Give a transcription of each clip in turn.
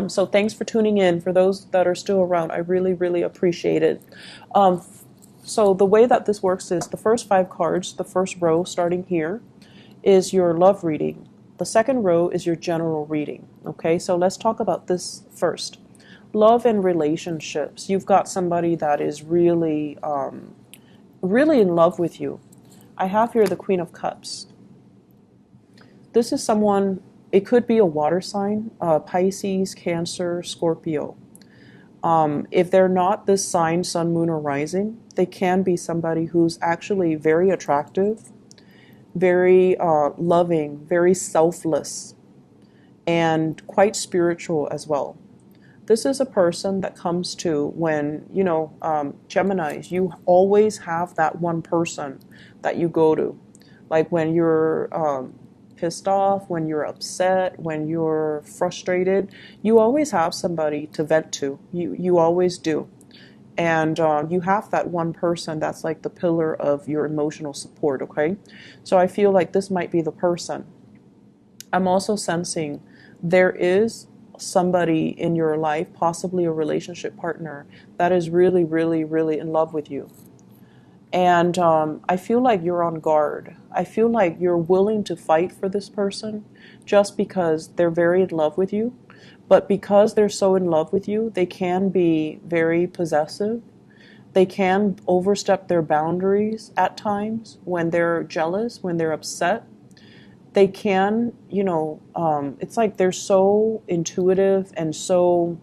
So thanks for tuning in. For those that are still around, I really, really appreciate it. Um, so the way that this works is the first 5 cards, the first row starting here, is your love reading. The second row is your general reading. Okay, so let's talk about this first. Love and relationships. You've got somebody that is really, really in love with you. I have here the Queen of Cups. This is someone, it could be a water sign, Pisces, Cancer, Scorpio. If they're not this sign, sun, moon, or rising, they can be somebody who's actually very attractive, very loving, very selfless, and quite spiritual as well. This is a person that comes to when, Geminis, you always have that one person that you go to. Like when you're pissed off, when you're upset, when you're frustrated, you always have somebody to vent to. You always do. And you have that one person that's like the pillar of your emotional support, okay? So I feel like this might be the person. I'm also sensing there is somebody in your life, possibly a relationship partner, that is really, really, really in love with you. And I feel like you're on guard. I feel like you're willing to fight for this person just because they're very in love with you. But because they're so in love with you, they can be very possessive. They can overstep their boundaries at times when they're jealous, when they're upset. They can, it's like they're so intuitive and so,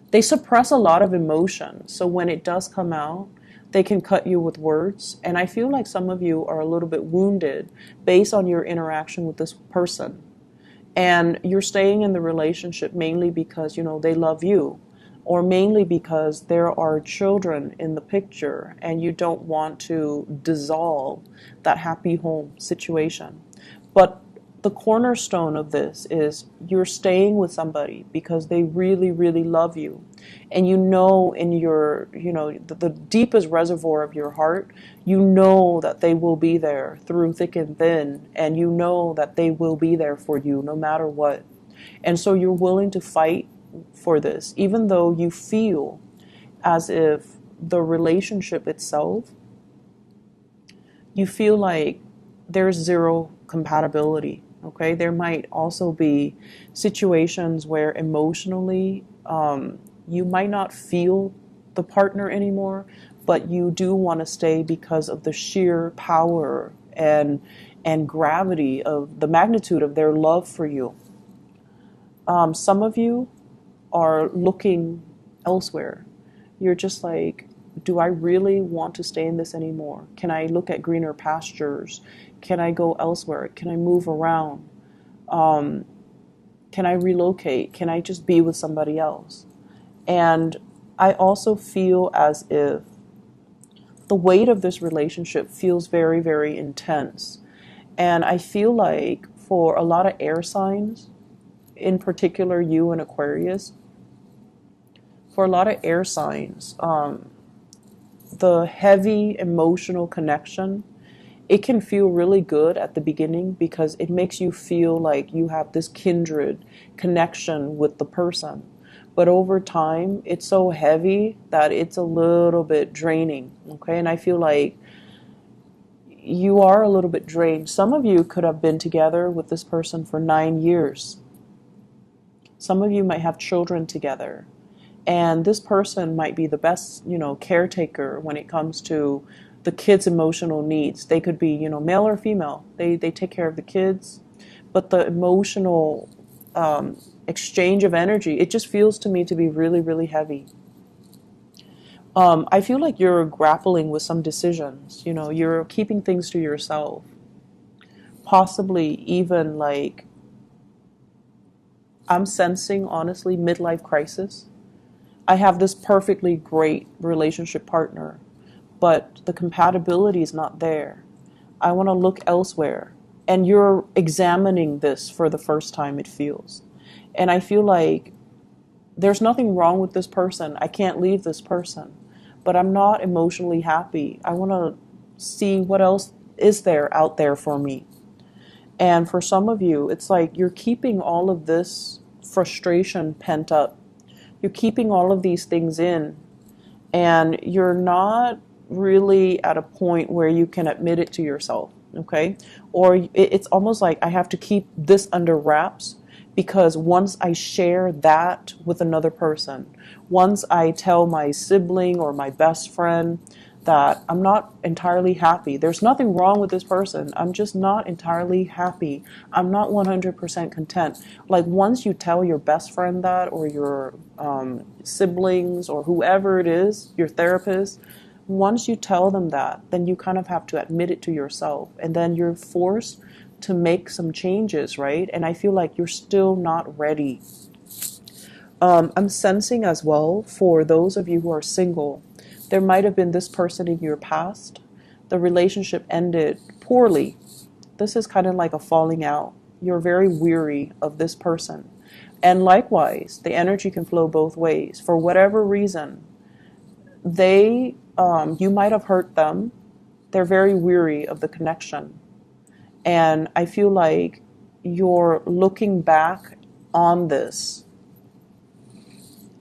they suppress a lot of emotion. So when it does come out, they can cut you with words. And I feel like some of you are a little bit wounded based on your interaction with this person. And you're staying in the relationship mainly because, they love you, or mainly because there are children in the picture and you don't want to dissolve that happy home situation. But the cornerstone of this is you're staying with somebody because they really, really love you. And in your, the deepest reservoir of your heart, you know that they will be there through thick and thin. And you know that they will be there for you no matter what. And so you're willing to fight for this, even though you feel as if the relationship itself, you feel like there's zero compatibility. Okay, there might also be situations where emotionally you might not feel the partner anymore, but you do want to stay because of the sheer power and gravity of the magnitude of their love for you. Some of you are looking elsewhere. You're just like, do I really want to stay in this anymore? Can I look at greener pastures? Can I go elsewhere? Can I move around? Can I relocate? Can I just be with somebody else? And I also feel as if the weight of this relationship feels very, very intense. And I feel like for a lot of air signs, in particular you and Aquarius, for a lot of air signs, the heavy emotional connection, it can feel really good at the beginning because it makes you feel like you have this kindred connection with the person. But over time, it's so heavy that it's a little bit draining, okay? And I feel like you are a little bit drained. Some of you could have been together with this person for 9 years. Some of you might have children together. And this person might be the best, caretaker when it comes to the kids' emotional needs. They could be, male or female. They take care of the kids. But the emotional exchange of energy, it just feels to me to be really, really heavy. I feel like you're grappling with some decisions. You're keeping things to yourself. Possibly even like, I'm sensing, honestly, midlife crisis. I have this perfectly great relationship partner, but the compatibility is not there. I want to look elsewhere. And you're examining this for the first time, it feels. And I feel like there's nothing wrong with this person. I can't leave this person. But I'm not emotionally happy. I want to see what else is there out there for me. And for some of you, it's like you're keeping all of this frustration pent up. You're keeping all of these things in, and you're not really at a point where you can admit it to yourself, okay? Or it's almost like I have to keep this under wraps, because once I share that with another person, once I tell my sibling or my best friend that I'm not entirely happy, there's nothing wrong with this person, I'm just not entirely happy, I'm not 100% content. Like once you tell your best friend that, or your siblings, or whoever it is, your therapist, once you tell them that, then you kind of have to admit it to yourself, and then you're forced to make some changes, right? And I feel like you're still not ready. I'm sensing as well, for those of you who are single, there might have been this person in your past. The relationship ended poorly. This is kind of like a falling out. You're very weary of this person. And likewise, the energy can flow both ways. For whatever reason, you might have hurt them. They're very weary of the connection. And I feel like you're looking back on this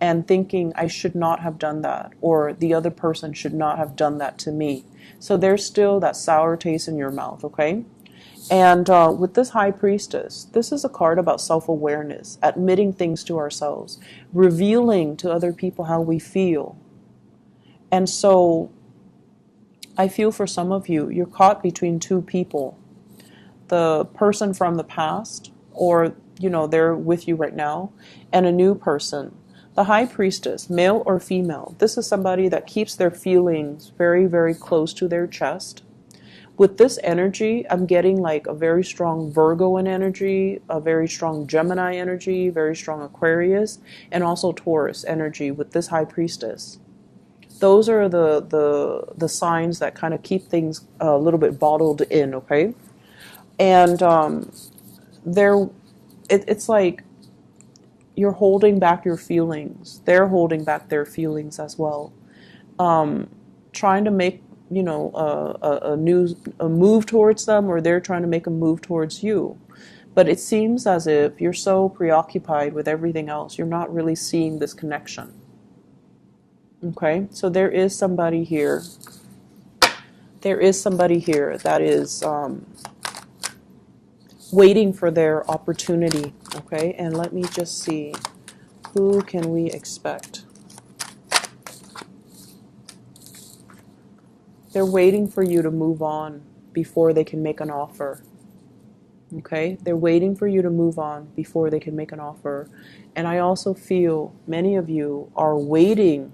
and thinking, I should not have done that, or the other person should not have done that to me. So there's still that sour taste in your mouth, okay? And with this High Priestess, this is a card about self-awareness, admitting things to ourselves, revealing to other people how we feel. And so I feel for some of you, you're caught between two people. The person from the past, or, they're with you right now, and a new person. The High Priestess, male or female, this is somebody that keeps their feelings very, very close to their chest. With this energy, I'm getting like a very strong Virgoan energy, a very strong Gemini energy, very strong Aquarius, and also Taurus energy with this High Priestess. Those are the signs that kind of keep things a little bit bottled in, okay? And it's like you're holding back your feelings. They're holding back their feelings as well. Trying to make, a move towards them, or they're trying to make a move towards you. But it seems as if you're so preoccupied with everything else, you're not really seeing this connection. Okay, so there is somebody here. There is somebody here that is waiting for their opportunity. Okay, and let me just see, who can we expect? They're waiting for you to move on before they can make an offer. Okay, they're waiting for you to move on before they can make an offer. And I also feel many of you are waiting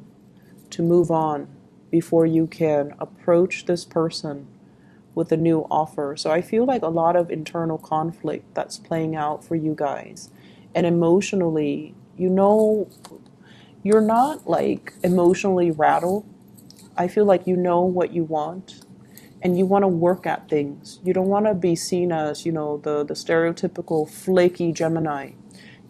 to move on before you can approach this person with a new offer. So I feel like a lot of internal conflict that's playing out for you guys. And emotionally, you're not like emotionally rattled. I feel like you know what you want, and you want to work at things. You don't want to be seen as, the stereotypical flaky Gemini.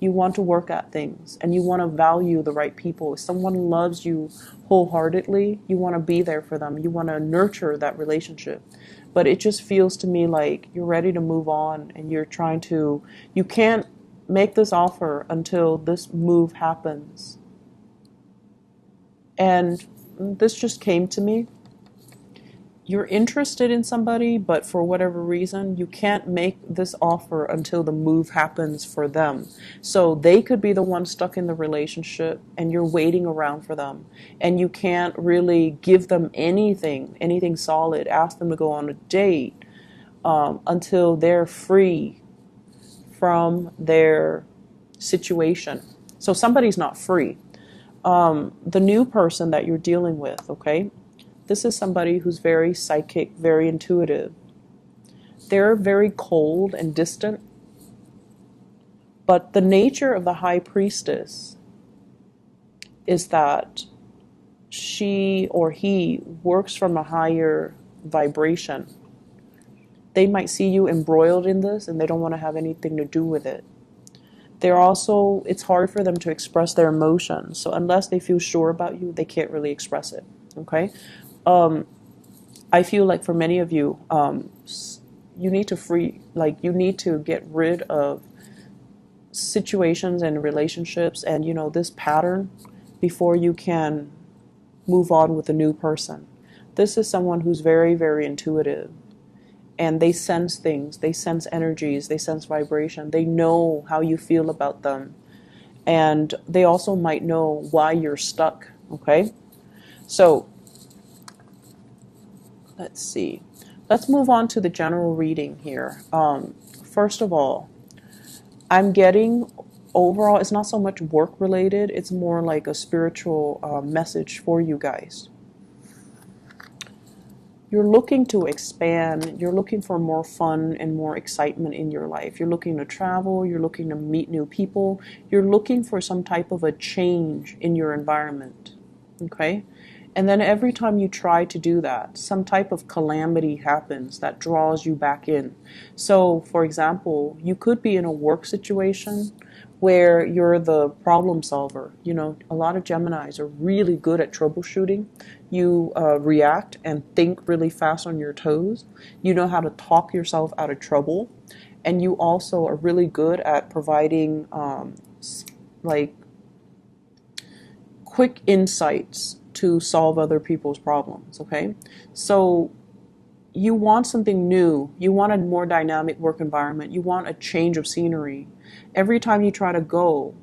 You want to work at things, and you want to value the right people. If someone loves you wholeheartedly, you want to be there for them. You want to nurture that relationship. But it just feels to me like you're ready to move on, and you can't make this offer until this move happens. And this just came to me. You're interested in somebody, but for whatever reason, you can't make this offer until the move happens for them. So they could be the one stuck in the relationship, and you're waiting around for them. And you can't really give them anything solid, ask them to go on a date until they're free from their situation. So somebody's not free. The new person that you're dealing with, okay? This is somebody who's very psychic, very intuitive. They're very cold and distant. But the nature of the High Priestess is that she or he works from a higher vibration. They might see you embroiled in this, and they don't want to have anything to do with it. It's hard for them to express their emotions. So unless they feel sure about you, they can't really express it. Okay? I feel like for many of you, you need to get rid of situations and relationships and, you know, this pattern before you can move on with a new person. This is someone who's very, very intuitive, and they sense things, they sense energies, they sense vibration, they know how you feel about them, and they also might know why you're stuck, okay? So, let's see. Let's move on to the general reading here. First of all, I'm getting overall, it's not so much work related, it's more like a spiritual message for you guys. You're looking to expand, you're looking for more fun and more excitement in your life. You're looking to travel, you're looking to meet new people, you're looking for some type of a change in your environment, okay? And then every time you try to do that, some type of calamity happens that draws you back in. So, for example, you could be in a work situation where you're the problem solver. You know, a lot of Geminis are really good at troubleshooting. You react and think really fast on your toes. You know how to talk yourself out of trouble. And you also are really good at providing like quick insights to solve other people's problems, okay? So you want something new. You want a more dynamic work environment. You want a change of scenery. Every time you try to go,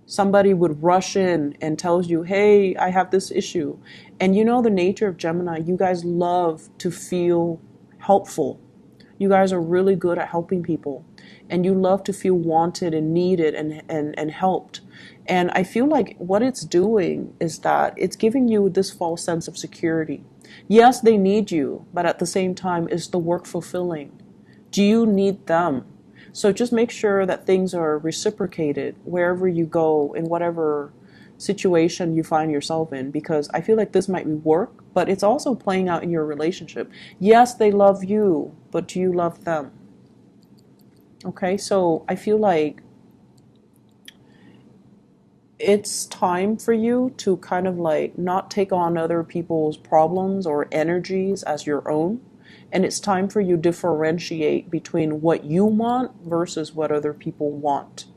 somebody would rush in and tells you, hey, I have this issue. And you know the nature of Gemini, you guys love to feel helpful. You guys are really good at helping people. And you love to feel wanted and needed and helped. And I feel like what it's doing is that it's giving you this false sense of security. Yes, they need you, but at the same time, is the work fulfilling? Do you need them? So just make sure that things are reciprocated wherever you go, in whatever situation you find yourself in, because I feel like this might be work, but it's also playing out in your relationship. Yes, they love you, but do you love them? Okay, so I feel like it's time for you to kind of like not take on other people's problems or energies as your own. And it's time for you to differentiate between what you want versus what other people want.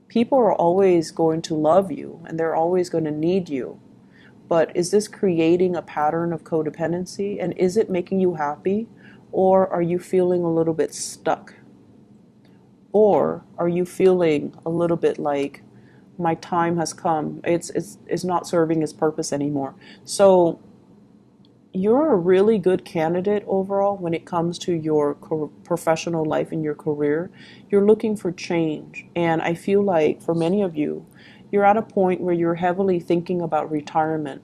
People are always going to love you and they're always going to need you. But is this creating a pattern of codependency? And is it making you happy? Or are you feeling a little bit stuck? Or are you feeling a little bit like, my time has come, it's not serving its purpose anymore? So you're a really good candidate overall when it comes to your professional life and your career. You're looking for change. And I feel like for many of you, you're at a point where you're heavily thinking about retirement.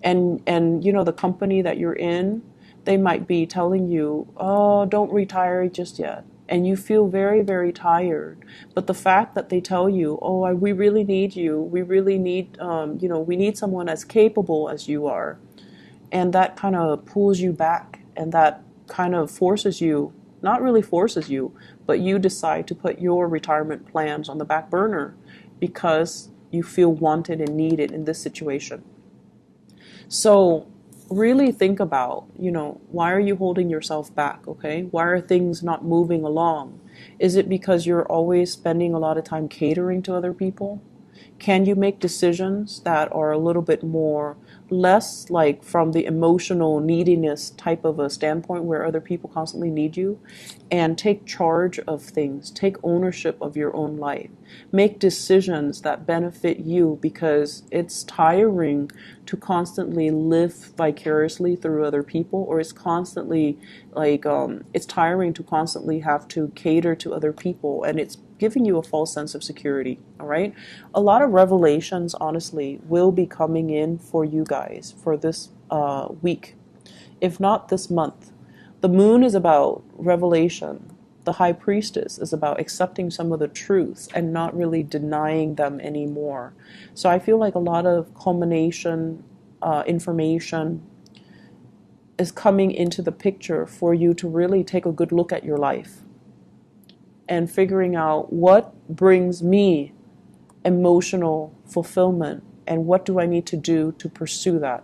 And you know, the company that you're in, they might be telling you, oh, don't retire just yet. And you feel very, very tired. But the fact that they tell you, oh, we really need you, we really need, you know, we need someone as capable as you are. And that kind of pulls you back, and that kind of forces you, not really forces you, but you decide to put your retirement plans on the back burner because you feel wanted and needed in this situation. So really think about, you know, why are you holding yourself back, okay? Why are things not moving along? Is it because you're always spending a lot of time catering to other people? Can you make decisions that are a little bit more, less like from the emotional neediness type of a standpoint where other people constantly need you, and take charge of things, take ownership of your own life, make decisions that benefit you, because it's tiring to constantly live vicariously through other people, or it's constantly like it's tiring to constantly have to cater to other people, and it's giving you a false sense of security. All right, a lot of revelations honestly will be coming in for you guys for this week, if not this month. The moon is about revelation. The high priestess is about accepting some of the truths and not really denying them anymore. So I feel like a lot of culmination information is coming into the picture for you to really take a good look at your life and figuring out what brings me emotional fulfillment and what do I need to do to pursue that.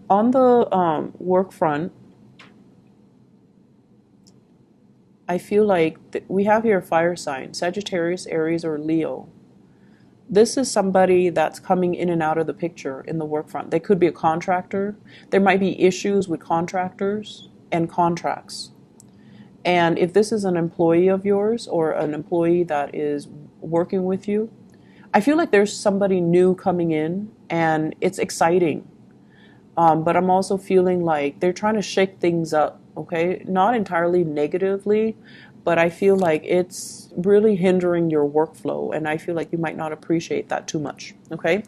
On the work front, I feel like we have here fire sign, Sagittarius, Aries, or Leo. This is somebody that's coming in and out of the picture in the work front. They could be a contractor. There might be issues with contractors and contracts. And if this is an employee of yours or an employee that is working with you, I feel like there's somebody new coming in and it's exciting. But I'm also feeling like they're trying to shake things up, okay? Not entirely negatively, but I feel like it's really hindering your workflow, and I feel like you might not appreciate that too much, okay?